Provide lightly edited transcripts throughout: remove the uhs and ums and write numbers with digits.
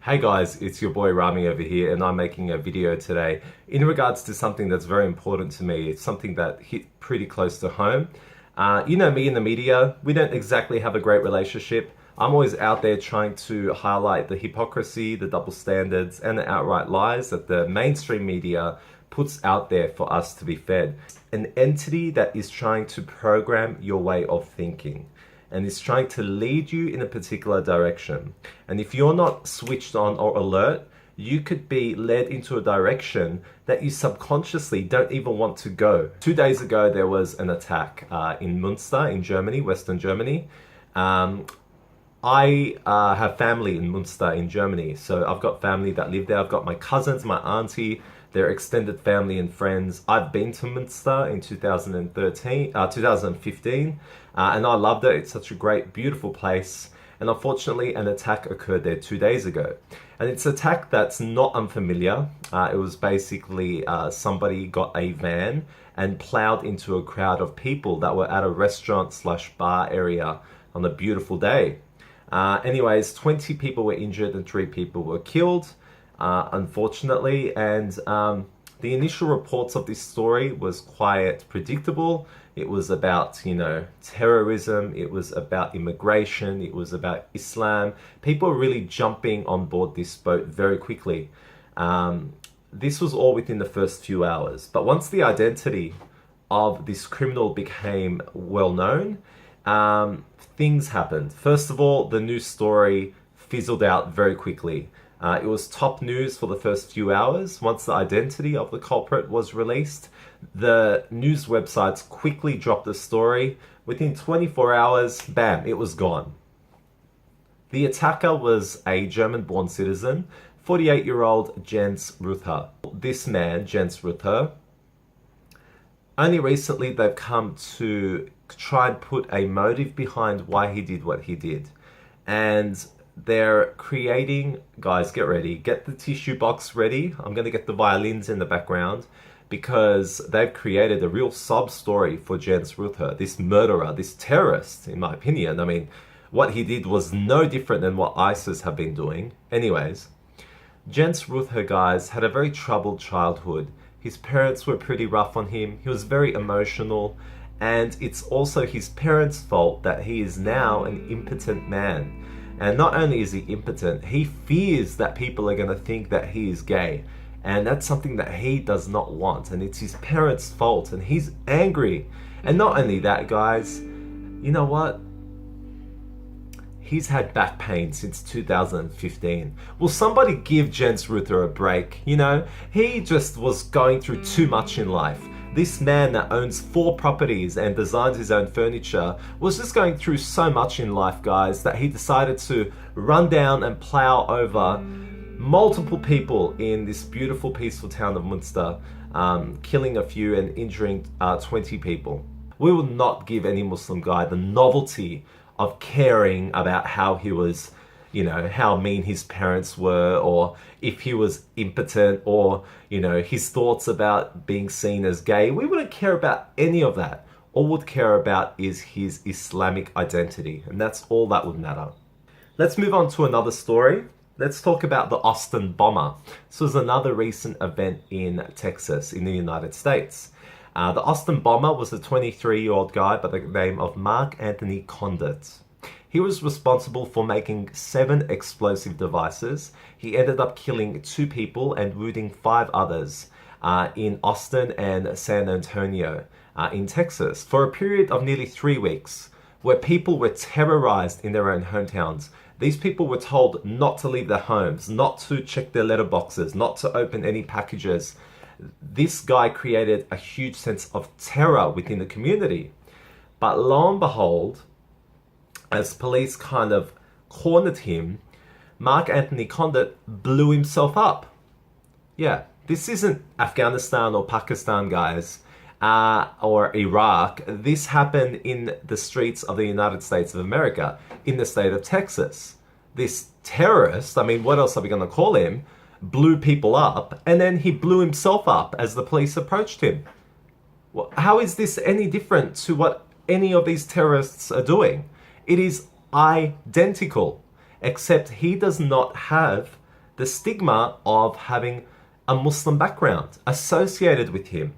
Hey guys, it's your boy Rami over here, and I'm making a video today in regards to something that's very important to me. It's something that hit pretty close to home. You know me in the media, we don't exactly have a great relationship. I'm always out there trying to highlight the hypocrisy, the double standards, and the outright lies that the mainstream media puts out there for us to be fed. An entity that is trying to program your way of thinking and is trying to lead you in a particular direction. And if you're not switched on or alert, you could be led into a direction that you subconsciously don't even want to go. 2 days ago, there was an attack in Münster in Germany, Western Germany. I have family in Münster in Germany, so I've got family that live there. I've got my cousins, my auntie, their extended family and friends. I've been to Münster in 2015, and I loved it. It's such a great, beautiful place. And unfortunately, an attack occurred there 2 days ago. And it's an attack that's not unfamiliar. It was basically somebody got a van and plowed into a crowd of people that were at a restaurant/bar area on a beautiful day. Anyways, 20 people were injured and 3 people were killed, unfortunately. And the initial reports of this story was quite predictable. It was about, terrorism. It was about immigration. It was about Islam. People were really jumping on board this boat very quickly. This was all within the first few hours. But once the identity of this criminal became well known, things happened. First of all, the news story fizzled out very quickly. It was top news for the first few hours. Once the identity of the culprit was released, the news websites quickly dropped the story. Within 24 hours, bam, it was gone. The attacker was a German-born citizen, 48-year-old Jens Ruther. This man, Jens Ruther, only recently they've come to try and put a motive behind why he did what he did. And they're creating, guys, get ready, get the tissue box ready. I'm going to get the violins in the background because they've created a real sob story for Jens Ruther, this murderer, this terrorist, in my opinion. I mean, what he did was no different than what ISIS have been doing. Anyways, Jens Ruther, guys, had a very troubled childhood. His parents were pretty rough on him. He was very emotional. And it's also his parents' fault that he is now an impotent man. And not only is he impotent, he fears that people are going to think that he is gay. And that's something that he does not want. And it's his parents' fault. And he's angry. And not only that, guys, you know what? He's had back pain since 2015. Will somebody give Jens Ruther a break? He just was going through too much in life. This man that owns 4 properties and designs his own furniture was just going through so much in life, guys, that he decided to run down and plow over multiple people in this beautiful, peaceful town of Münster, killing a few and injuring 20 people. We will not give any Muslim guy the novelty of caring about how he was, how mean his parents were, or if he was impotent, or, his thoughts about being seen as gay. We wouldn't care about any of that. All we'd care about is his Islamic identity, and that's all that would matter. Let's move on to another story. Let's talk about the Austin bomber. This was another recent event in Texas, in the United States. The Austin bomber was a 23-year-old guy by the name of Marc Condit. He was responsible for making 7 explosive devices. He ended up killing 2 people and wounding 5 others in Austin and San Antonio in Texas for a period of nearly 3 weeks, where people were terrorized in their own hometowns. These people were told not to leave their homes, not to check their letterboxes, not to open any packages. This guy created a huge sense of terror within the community. But lo and behold, as police kind of cornered him, Marc Condit blew himself up. Yeah, this isn't Afghanistan or Pakistan, guys, or Iraq. This happened in the streets of the United States of America, in the state of Texas. This terrorist, what else are we going to call him, blew people up, and then he blew himself up as the police approached him. Well, how is this any different to what any of these terrorists are doing? It is identical, except he does not have the stigma of having a Muslim background associated with him.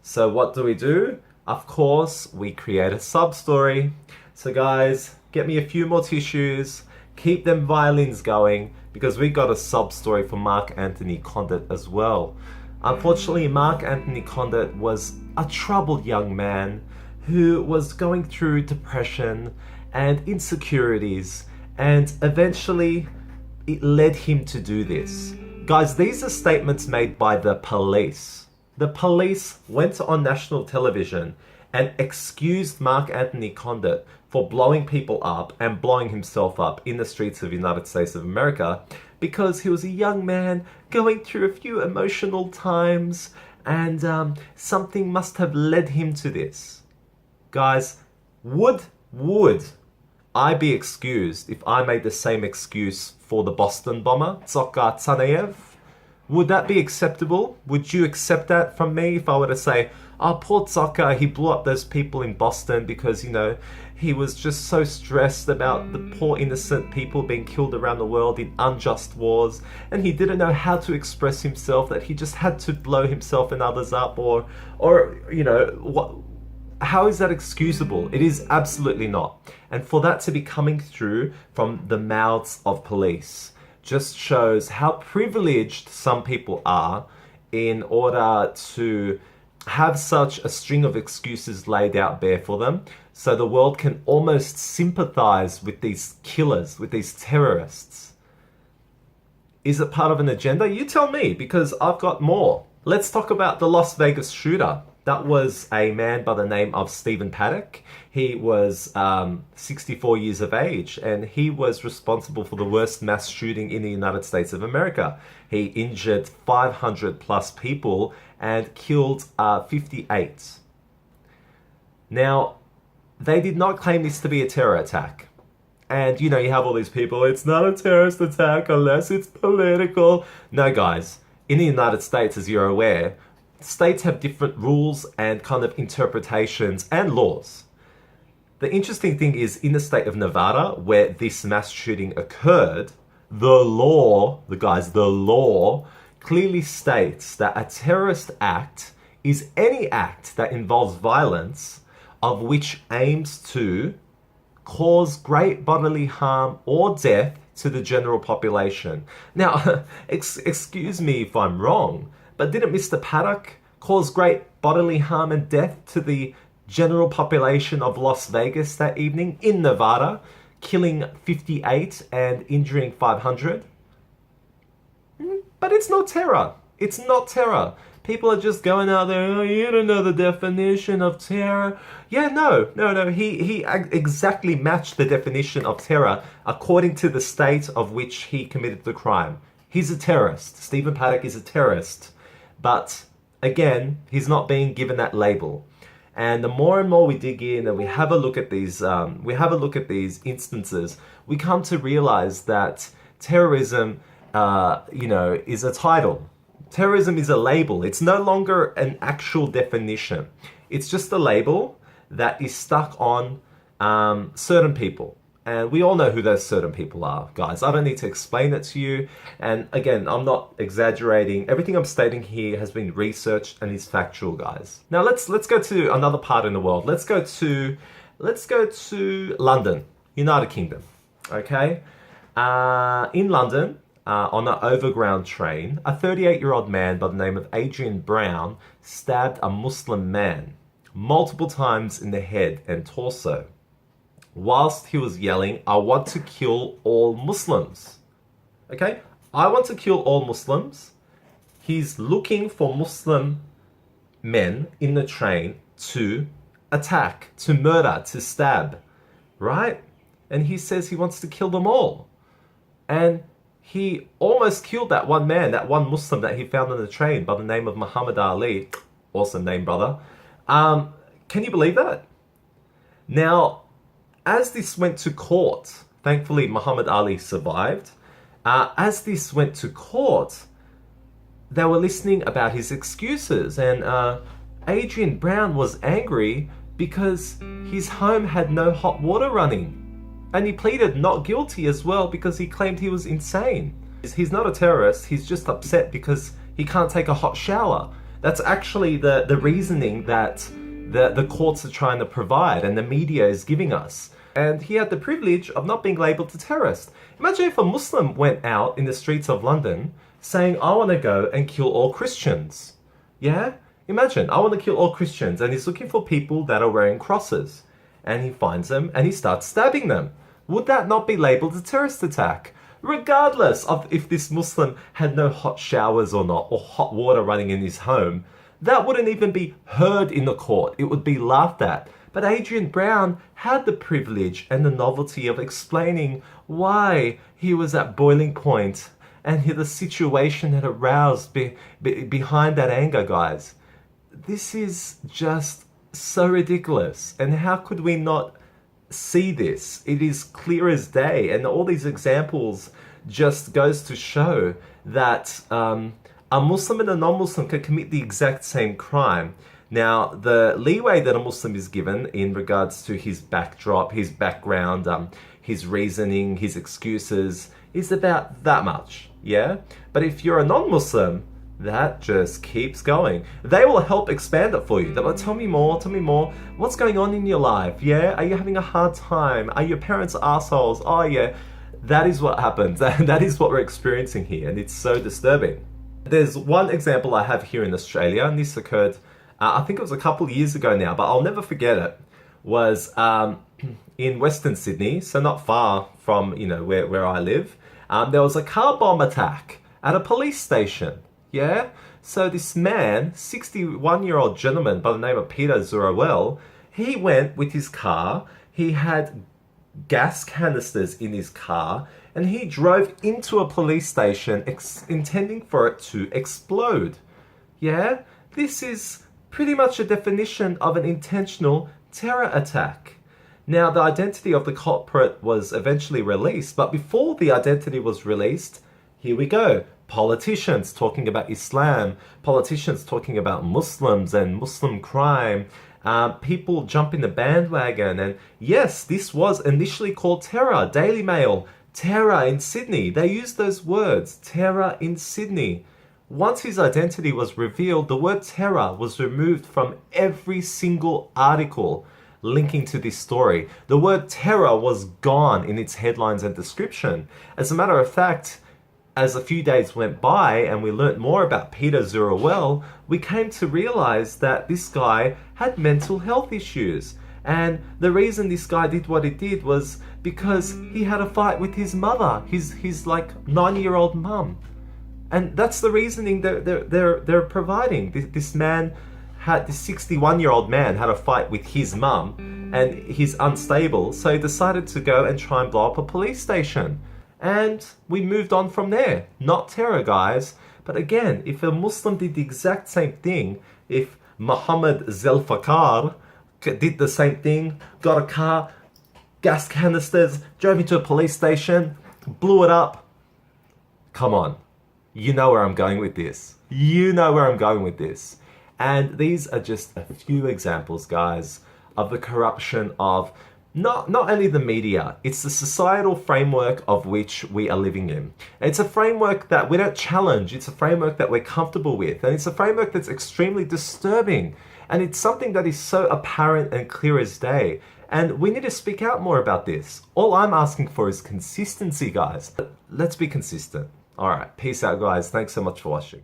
So what do? Of course, we create a sub-story. So guys, get me a few more tissues, keep them violins going, because we got a sub-story for Marc Anthony Condit as well. Unfortunately, Marc Anthony Condit was a troubled young man who was going through depression and insecurities, and eventually it led him to do this. Guys, these are statements made by the police. The police went on national television and excused Marc Anthony Condit for blowing people up and blowing himself up in the streets of the United States of America because he was a young man going through a few emotional times, and something must have led him to this. Guys, would I be excused if I made the same excuse for the Boston bomber, Dzhokhar Tsarnaev? Would that be acceptable? Would you accept that from me if I were to say, oh, poor Dzhokhar, he blew up those people in Boston because, he was just so stressed about the poor innocent people being killed around the world in unjust wars, and he didn't know how to express himself, that he just had to blow himself and others up, or what? How is that excusable? It is absolutely not. And for that to be coming through from the mouths of police just shows how privileged some people are in order to have such a string of excuses laid out bare for them, so the world can almost sympathize with these killers, with these terrorists. Is it part of an agenda? You tell me, because I've got more. Let's talk about the Las Vegas shooter. That was a man by the name of Stephen Paddock. He was 64 years of age, and he was responsible for the worst mass shooting in the United States of America. He injured 500 plus people and killed 58. Now, they did not claim this to be a terror attack. And you have all these people, it's not a terrorist attack unless it's political. No, guys, in the United States, as you're aware, states have different rules and kind of interpretations and laws. The interesting thing is, in the state of Nevada, where this mass shooting occurred, the law clearly states that a terrorist act is any act that involves violence of which aims to cause great bodily harm or death to the general population. Now, excuse me if I'm wrong, but didn't Mr. Paddock cause great bodily harm and death to the general population of Las Vegas that evening in Nevada, killing 58 and injuring 500? But it's not terror. It's not terror. People are just going out there, oh, you don't know the definition of terror. Yeah, no. He exactly matched the definition of terror according to the state of which he committed the crime. He's a terrorist. Stephen Paddock is a terrorist. But again, he's not being given that label. And the more and more we dig in and we have a look at these, instances, we come to realize that terrorism, is a title. Terrorism is a label. It's no longer an actual definition. It's just a label that is stuck on certain people. And we all know who those certain people are, guys. I don't need to explain it to you. And again, I'm not exaggerating. Everything I'm stating here has been researched and is factual, guys. Now let's go to another part in the world. Let's go to London, United Kingdom. Okay, in London, on an overground train, a 38-year-old man by the name of Adrian Brown stabbed a Muslim man multiple times in the head and torso, whilst he was yelling, "I want to kill all Muslims." Okay? I want to kill all Muslims. He's looking for Muslim men in the train to attack, to murder, to stab, right? And he says he wants to kill them all. And he almost killed that one man, that one Muslim that he found on the train by the name of Muhammad Ali. Awesome name, brother. Can you believe that? Now, as this went to court, thankfully Muhammad Ali survived. As this went to court, they were listening about his excuses, and Adrian Brown was angry because his home had no hot water running. And he pleaded not guilty as well because he claimed he was insane. He's not a terrorist, he's just upset because he can't take a hot shower. That's actually the reasoning that the courts are trying to provide and the media is giving us. And he had the privilege of not being labelled a terrorist. Imagine if a Muslim went out in the streets of London saying, I want to go and kill all Christians. Yeah? Imagine, I want to kill all Christians, and he's looking for people that are wearing crosses. And he finds them and he starts stabbing them. Would that not be labelled a terrorist attack? Regardless of if this Muslim had no hot showers or not, or hot water running in his home, that wouldn't even be heard in the court. It would be laughed at. But Adrian Brown had the privilege and the novelty of explaining why he was at boiling point and the situation had aroused behind that anger, guys. This is just so ridiculous. And how could we not see this? It is clear as day, and all these examples just goes to show that a Muslim and a non-Muslim can commit the exact same crime. Now, the leeway that a Muslim is given in regards to his backdrop, his background, his reasoning, his excuses is about that much, yeah? But if you're a non-Muslim, that just keeps going. They will help expand it for you. They will tell me more, what's going on in your life, yeah? Are you having a hard time? Are your parents assholes? Oh yeah, that is what happens. That is what we're experiencing here, and it's so disturbing. There's one example I have here in Australia, and this occurred, I think it was a couple of years ago now, but I'll never forget it, was in Western Sydney, so not far from, where I live. There was a car bomb attack at a police station. Yeah, so this man, 61-year-old gentleman by the name of Peter Zurowell, he went with his car, he had gas canisters in his car, and he drove into a police station intending for it to explode. Yeah, this is pretty much a definition of an intentional terror attack. Now, the identity of the culprit was eventually released, but before the identity was released, here we go. Politicians talking about Islam, politicians talking about Muslims and Muslim crime, people jumping the bandwagon. And yes, this was initially called terror. Daily Mail, terror in Sydney. They used those words, terror in Sydney. Once his identity was revealed, the word terror was removed from every single article linking to this story. The word terror was gone in its headlines and description. As a matter of fact, as a few days went by and we learnt more about Peter Zurowell, we came to realize that this guy had mental health issues. And the reason this guy did what he did was because he had a fight with his mother, his like 9-year-old mum. And that's the reasoning they're providing. This 61-year-old man had a fight with his mum and he's unstable, so he decided to go and try and blow up a police station. And we moved on from there. Not terror, guys. But again, if a Muslim did the exact same thing, if Mohammed Zelfakar did the same thing, got a car, gas canisters, drove into a police station, blew it up, come on. You know where I'm going with this. You know where I'm going with this. And these are just a few examples, guys, of the corruption of not only the media, it's the societal framework of which we are living in. It's a framework that we don't challenge, it's a framework that we're comfortable with, and it's a framework that's extremely disturbing, and it's something that is so apparent and clear as day. And we need to speak out more about this. All I'm asking for is consistency, guys. Let's be consistent. Alright, peace out, guys. Thanks so much for watching.